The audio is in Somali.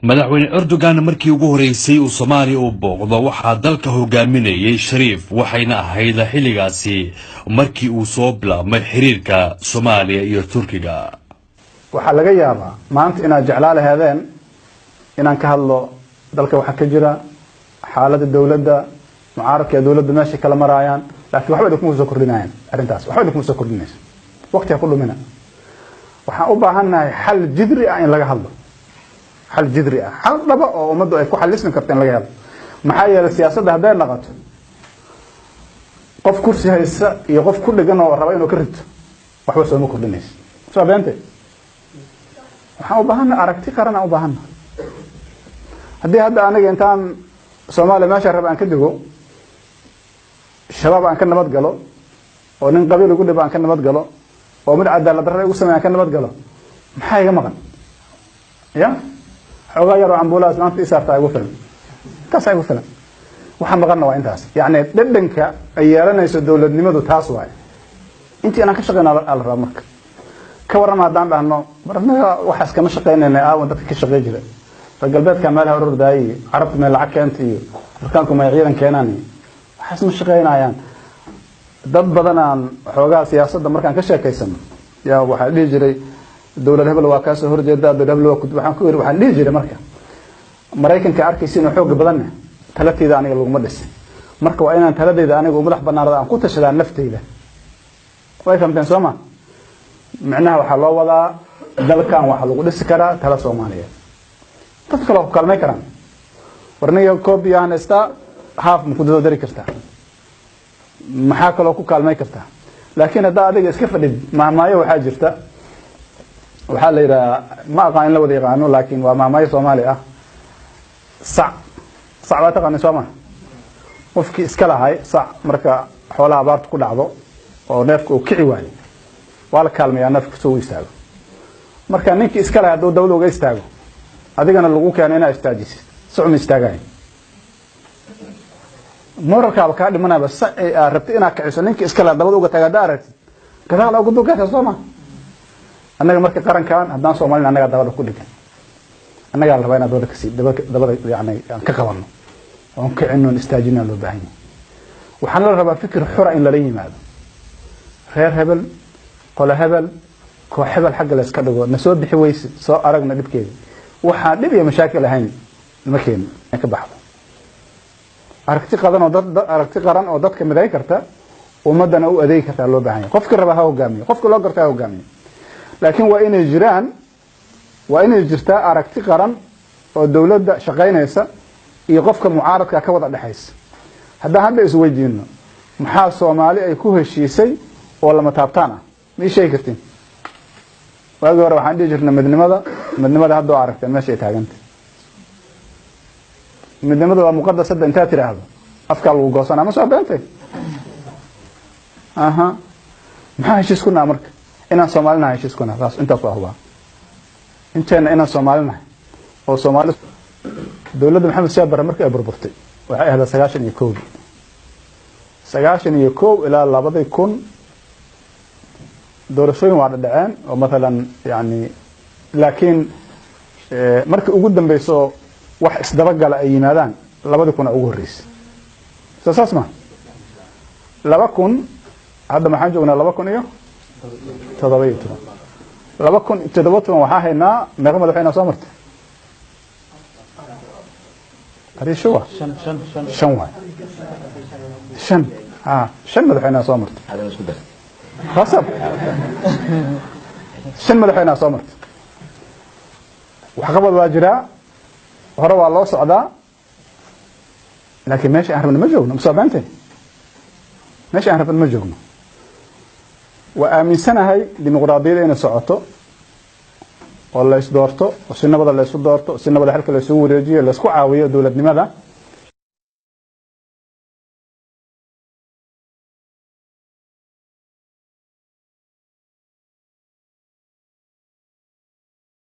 madaxweyne Erdogan markii ugu horeysay uu Soomaaliya u booqdo waxaa dalka hogaaminayay Shariif waxayna ahayd xilligaasi markii uu soo bilaabmay xiriirka Soomaaliya iyo Turkiga. waxaa laga yaabaa maanta inaad jeclaan lahaydeen inaan ka hadlo dalka waxa ka jira xaaladda dawladda mucaaradka ee dawladda meesha kala marayaan laakiin waxba idinku soo kordhinayaan arrintaas waxba idinku soo kordhinayso waqti ku dhumina waxaan u baahanahay xal jidri ah in laga hadlo xal jidri ah xal dhaba oo ummaddu ay ku xalismi karto in laga hadlo maxaa yeelay siyaasadda haday noqoto qof kursi haysta iyo qof ku dhigan oo raba inuu ka rito waxba soo ma kordhinayso soo beentay waxaan u baahanahay aragti qaran aan u baahanahay haddii hadda aniga intaan Soomaaliya meesha raba aan ka digo shabaab aan ka nabad galo oo nin qabiil ugu dhib aan ka nabad galo oo mid cadaalad darro ugu sameeyaan ka nabad galo maxay iga maqan ya xogaa yar oo ambulance maanta isaarta ugu filan taas ay ugu filan waxa maqan waa intaas yaani dhadhanka ay yeelanayso dawladnimadu taas waay intii aan ka shaqeynaa al raba marka ka warama hadaan dhahno marna waxaas kama shaqeynayna aawan dadka ka shaqeey jiray galbeedka meelaha ururdaay carabta meel lacag keentay iyo arkaanku ma ciidan keenaan waxaas ma shaqeynayaan dad badan aan xoogaa siyaasadda markaan ka sheekaysano yaa waxa dhigi jiray dawlad hebel waa ka soo horjeeda dawlad hebel waxaan ku waxaan dhigi jiray marka Mareykanka arkaysiin oo xoog badan taladeeda aniga laguma dhisay marka waa inaan taladeeda aniga u madax banaanada aan ku tashadaan nafteyda way fahamteen Soomaa macnaha waxa loo wadaa dalkan waxa lagu dhisi karaa tala Soomaaliya dad kale oo kalmay karaan warniga koobiyaan ista haaf ma ku dari kartaa maxaa kale oo ku kalmay kartaa laakiin hadda adiga iska fadhid maamaayo waxa jirta waxa la yiraahdaa ma aqaan la wada yaqaano laakiin waa maamaayo Soomaali ah sac waa taqaan Soomaa qofkii iska lahay sac marka xoolaha abaarta ku dhacdo oo neefku uu kici waayo waa la kalmayaa neefku soo istaago marka ninkii iska lahay haduu dawlad uga istaago adigana lagu keenay inaa istaajisid socom istaagay marka ka dhimanaba rabti inaa kaciso ninka iska la dabada uga tagaa daaragtid gadaal ugu dugaasha Soomaa annaga marka qarankan hadaan Soomaaliya annaga dabada ku dhigan annaga la rabaa inaan dawladda kasi dabada yaani aan ka qabano oo ka inuu istaajina loo baahan yahay waxaan la rabaa fikir xura in la yimaado reer hebel qolo hebel koox hebel xaq la iska dhigo na soo bixi weysi soo aragna dhibkeeda waxa dhib iyo mashaakil ahayn ma keen ka baxdo aragti qaran oo dadka miday karta ummadana u adeeg karta loo baahan yahay qofka raba ha hogaamiyo qofka loo gartaa hogaamiyo laakiin waa inay jiraan waa inay jirtaa aragti qaran oo dawladda shaqeynaysa iyo qofka mucaaradka ka wada dhaxaysa hadda is weydiino maxaa Soomaali ay ku heshiisay oo lama taabtaan ah ma sheegi kartiin waagi hore waxaan dhigi jirnay midnimada hadda aragteen meesha ay taagantay midnimada waa muqaddas hadda inta tiraahdo afka lagu goosanaa ma soo beentay maxaa heshiis kuna marka inaan Soomaalina heshiis kuna taas intaas waa huba inteena inaan Soomaalina oo Soomaali dawladda Maxamed Siyaad Barre markay burburtay waxay ahayd 91 ilaa 2000 doorashooyin waa dhaceen oo mesela yani laakiin markii ugu dambeeyso wax isdaba gala ay yimaadaan 2000 ugu horeysay saas ma 2000 hadda maxaan joognaa 2000 iyo 2007 waxaa haynaa meeqa madaxweyne soo martay ariisho shan waay shan madaxweyne soo martay خاصة شن مدحينا صامرت وحقبض واجرا وهروا الله صعدا لكن ماشي أهرب المجونا مصابنتين ماشي أهرب المجونا وآمن سنة هاي ديمقراطية إن صعته والله يصدرته وسنة بدل الله يصدرته سنة بدل حركة اللي يسوي رجية اللي يسقع عاوية دولة لماذا